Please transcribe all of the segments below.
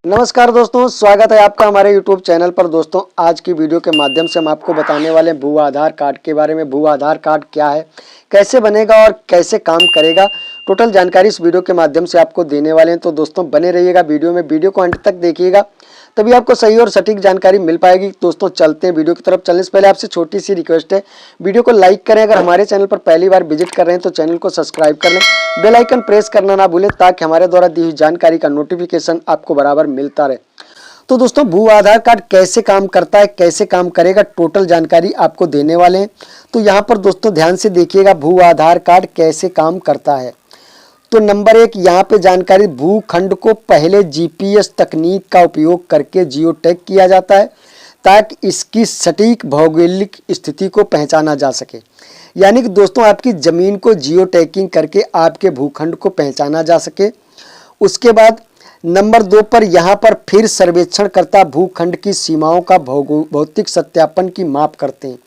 नमस्कार दोस्तों, स्वागत है आपका हमारे YouTube चैनल पर। दोस्तों, आज की वीडियो के माध्यम से हम आपको बताने वाले हैं भू आधार कार्ड के बारे में। भू आधार कार्ड क्या है, कैसे बनेगा और कैसे काम करेगा, टोटल जानकारी इस वीडियो के माध्यम से आपको देने वाले हैं। तो दोस्तों बने रहिएगा वीडियो में, वीडियो को अंत तक देखिएगा, तभी आपको सही और सटीक जानकारी मिल पाएगी। दोस्तों चलते हैं वीडियो की तरफ। चलने से पहले आपसे छोटी सी रिक्वेस्ट है, वीडियो को लाइक करें। अगर हमारे चैनल पर पहली बार विजिट कर रहे हैं तो चैनल को सब्सक्राइब कर लें, बेल आइकन प्रेस करना ना भूलें ताकि हमारे द्वारा दी हुई जानकारी का नोटिफिकेशन आपको बराबर मिलता रहे। तो दोस्तों भू आधार कार्ड कैसे काम करता है, कैसे काम करेगा, टोटल जानकारी आपको देने वाले हैं। तो यहाँ पर दोस्तों ध्यान से देखिएगा भू आधार कार्ड कैसे काम करता है। तो नंबर 1 यहाँ पे जानकारी, भूखंड को पहले जीपीएस तकनीक का उपयोग करके जियो टैग किया जाता है ताकि इसकी सटीक भौगोलिक स्थिति को पहचाना जा सके। यानी कि दोस्तों आपकी ज़मीन को जियो टैगिंग करके आपके भूखंड को पहचाना जा सके। उसके बाद नंबर 2 पर यहाँ पर फिर सर्वेक्षणकर्ता भूखंड की सीमाओं का भौतिक सत्यापन की माप करते हैं।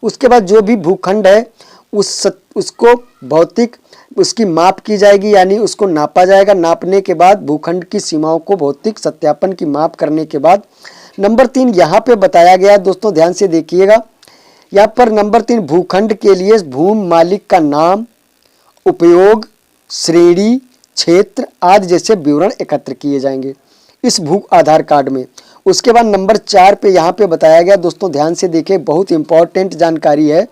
उसके बाद जो भी भूखंड है उसको भौतिक उसकी माप की जाएगी, यानी उसको नापा जाएगा। नापने के बाद भूखंड की सीमाओं को भौतिक सत्यापन की माप करने के बाद नंबर 3 यहाँ पे बताया गया है। दोस्तों ध्यान से देखिएगा, यहाँ पर नंबर 3 भूखंड के लिए भूमि मालिक का नाम, उपयोग, श्रेणी, क्षेत्र आदि जैसे विवरण एकत्र किए जाएंगे इस भू आधार कार्ड में। उसके बाद नंबर 4 पे यहाँ पे बताया गया, दोस्तों ध्यान से देखिए, बहुत इंपॉर्टेंट जानकारी है,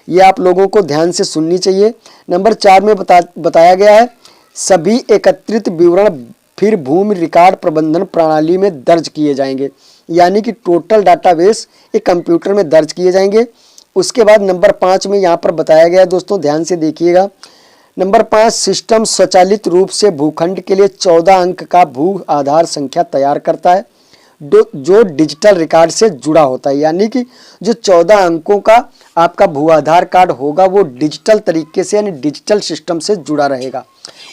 ये आप लोगों को ध्यान से सुननी चाहिए। नंबर 4 में बताया गया है, सभी एकत्रित विवरण फिर भूमि रिकॉर्ड प्रबंधन प्रणाली में दर्ज किए जाएंगे, यानी कि टोटल डाटाबेस एक कंप्यूटर में दर्ज किए जाएंगे। उसके बाद नंबर 5 में यहाँ पर बताया गया है, दोस्तों ध्यान से देखिएगा, नंबर 5 सिस्टम स्वचालित रूप से भूखंड के लिए 14 अंक का भू आधार संख्या तैयार करता है जो डिजिटल रिकॉर्ड से जुड़ा होता है। यानी कि जो 14 अंकों का आपका भू आधार कार्ड होगा वो डिजिटल तरीके से, यानी डिजिटल सिस्टम से जुड़ा रहेगा।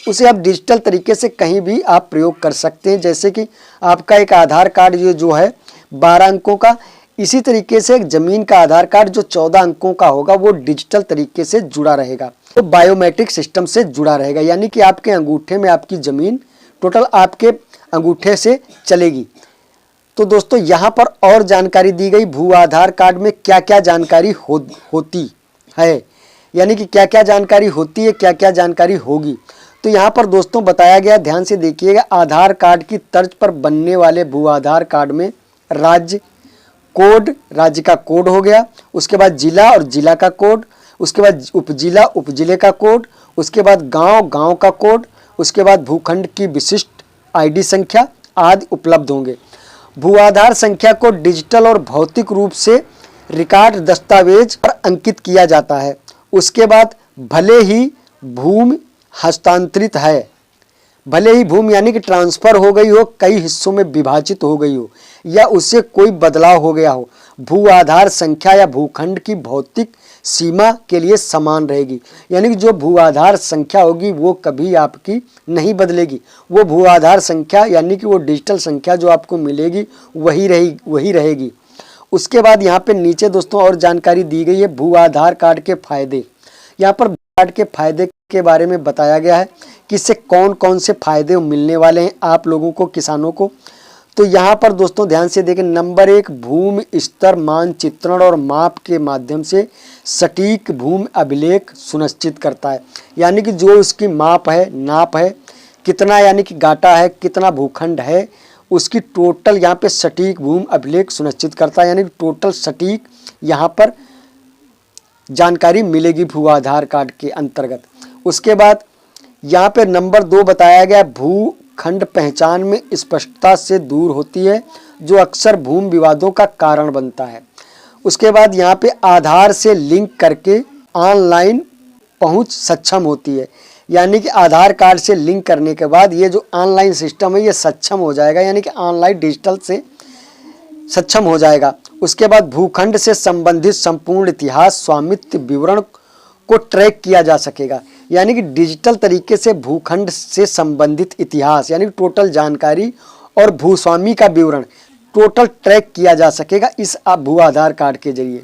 उसे आप डिजिटल तरीके से कहीं भी आप प्रयोग कर सकते हैं। जैसे कि आपका एक आधार कार्ड जो है 12 अंकों का, इसी तरीके से एक ज़मीन का आधार कार्ड जो 14 अंकों का होगा वो डिजिटल तरीके से जुड़ा रहेगा, तो बायोमेट्रिक सिस्टम से जुड़ा रहेगा। यानी कि आपके अंगूठे में आपकी ज़मीन टोटल आपके अंगूठे से चलेगी। तो दोस्तों यहाँ पर और जानकारी दी गई, भू आधार कार्ड में क्या क्या जानकारी होती है, यानी कि क्या क्या जानकारी होती है, क्या क्या जानकारी होगी। तो यहाँ पर दोस्तों बताया गया, ध्यान से देखिएगा, आधार कार्ड की तर्ज पर बनने वाले भू आधार कार्ड में राज्य कोड, राज्य का कोड हो गया, उसके बाद जिला और जिला का कोड, उसके बाद उपजिला, उपजिले का कोड, उसके बाद गांव, गांव का कोड, उसके बाद भूखंड की विशिष्ट आईडी संख्या आदि उपलब्ध होंगे। भू आधार संख्या को डिजिटल और भौतिक रूप से रिकॉर्ड दस्तावेज पर अंकित किया जाता है। उसके बाद भले ही भूमि हस्तांतरित है, भले ही भूमि यानी कि ट्रांसफर हो गई हो, कई हिस्सों में विभाजित हो गई हो या उससे कोई बदलाव हो गया हो, भू आधार संख्या या भूखंड की भौतिक सीमा के लिए समान रहेगी। यानी कि जो भू आधार संख्या होगी वो कभी आपकी नहीं बदलेगी। वो भू आधार संख्या यानी कि वो डिजिटल संख्या जो आपको मिलेगी वही रहेगी। उसके बाद यहाँ पे नीचे दोस्तों और जानकारी दी गई है, भू आधार कार्ड के फायदे। यहाँ पर कार्ड के फायदे के बारे में बताया गया है कि इससे कौन कौन से फायदे मिलने वाले हैं आप लोगों को, किसानों को। तो यहाँ पर दोस्तों ध्यान से देखें, नंबर 1 भूमि स्तर मानचित्रण और माप के माध्यम से सटीक भूमि अभिलेख सुनिश्चित करता है। यानी कि जो उसकी माप है, नाप है, कितना यानी कि गाटा है, कितना भूखंड है, उसकी टोटल यहाँ पे सटीक भूमि अभिलेख सुनिश्चित करता है। यानी कि टोटल सटीक यहाँ पर जानकारी मिलेगी भू आधार कार्ड के अंतर्गत। उसके बाद यहाँ पे नंबर 2 बताया गया, भूखंड पहचान में स्पष्टता से दूर होती है जो अक्सर भूमि विवादों का कारण बनता है। उसके बाद यहाँ पे आधार से लिंक करके ऑनलाइन पहुँच सक्षम होती है। यानी कि आधार कार्ड से लिंक करने के बाद ये जो ऑनलाइन सिस्टम है ये सक्षम हो जाएगा, यानी कि ऑनलाइन डिजिटल से सक्षम हो जाएगा। उसके बाद भूखंड से संबंधित संपूर्ण इतिहास, स्वामित्व विवरण को ट्रैक किया जा सकेगा। यानी कि डिजिटल तरीके से भूखंड से संबंधित इतिहास यानी टोटल जानकारी और भूस्वामी का विवरण टोटल ट्रैक किया जा सकेगा इस भू आधार कार्ड के जरिए।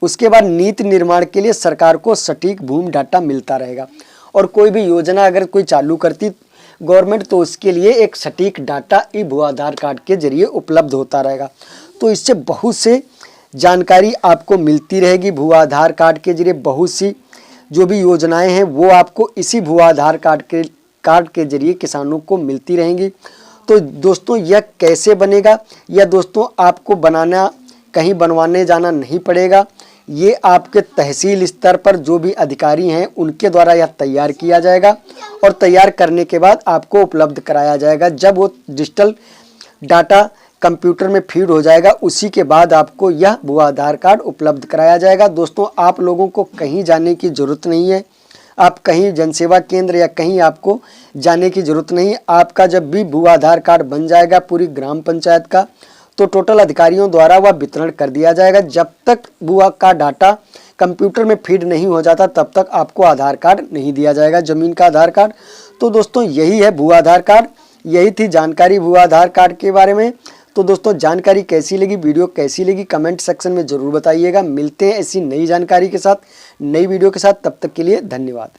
उसके बाद नीति निर्माण के लिए सरकार को सटीक भूमि डाटा मिलता रहेगा और कोई भी योजना अगर कोई चालू करती गवर्नमेंट, तो उसके लिए एक सटीक डाटा ई भू आधार कार्ड के जरिए उपलब्ध होता रहेगा। तो इससे बहुत से जानकारी आपको मिलती रहेगी। भू आधार कार्ड के जरिए बहुत सी जो भी योजनाएं हैं वो आपको इसी भू आधार कार्ड के जरिए किसानों को मिलती रहेंगी। तो दोस्तों यह कैसे बनेगा, या दोस्तों आपको बनाना कहीं बनवाने जाना नहीं पड़ेगा। ये आपके तहसील स्तर पर जो भी अधिकारी हैं उनके द्वारा यह तैयार किया जाएगा और तैयार करने के बाद आपको उपलब्ध कराया जाएगा। जब वो डिजिटल डाटा कंप्यूटर में फीड हो जाएगा उसी के बाद आपको यह भू आधार कार्ड उपलब्ध कराया जाएगा। दोस्तों आप लोगों को कहीं जाने की ज़रूरत नहीं है, आप कहीं जनसेवा केंद्र या कहीं आपको जाने की ज़रूरत नहीं है। आपका जब भी भू आधार कार्ड बन जाएगा पूरी ग्राम पंचायत का, तो टोटल अधिकारियों द्वारा वह वितरण कर दिया जाएगा। जब तक भू का डाटा कंप्यूटर में फीड नहीं हो जाता तब तक आपको आधार कार्ड नहीं दिया जाएगा, ज़मीन का आधार कार्ड। तो दोस्तों यही है भू आधार कार्ड, यही थी जानकारी भू आधार कार्ड के बारे में। तो दोस्तों जानकारी कैसी लगी, वीडियो कैसी लगी, कमेंट सेक्शन में ज़रूर बताइएगा। मिलते हैं ऐसी नई जानकारी के साथ, नई वीडियो के साथ, तब तक के लिए धन्यवाद।